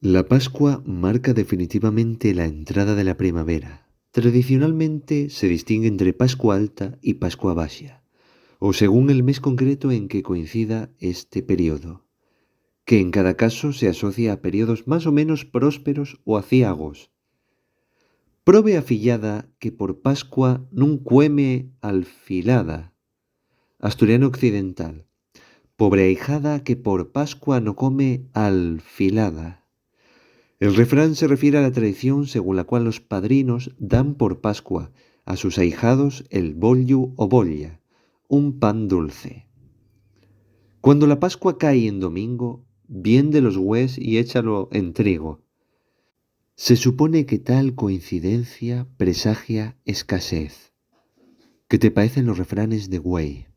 La Pascua marca definitivamente la entrada de la primavera. Tradicionalmente se distingue entre Pascua Alta y Pascua Baja, o según el mes concreto en que coincida este periodo, que en cada caso se asocia a periodos más o menos prósperos o aciagos. Prove afillada que por Pascua nun cueme alfilada, asturiano occidental. Pobre ahijada que por Pascua no come alfilada. El refrán se refiere a la tradición según la cual los padrinos dan por Pascua a sus ahijados el bollu o bolla, un pan dulce. Cuando la Pascua cae en domingo, viende los gües y échalo en trigo. Se supone que tal coincidencia presagia escasez. ¿Qué te parecen los refranes de güey?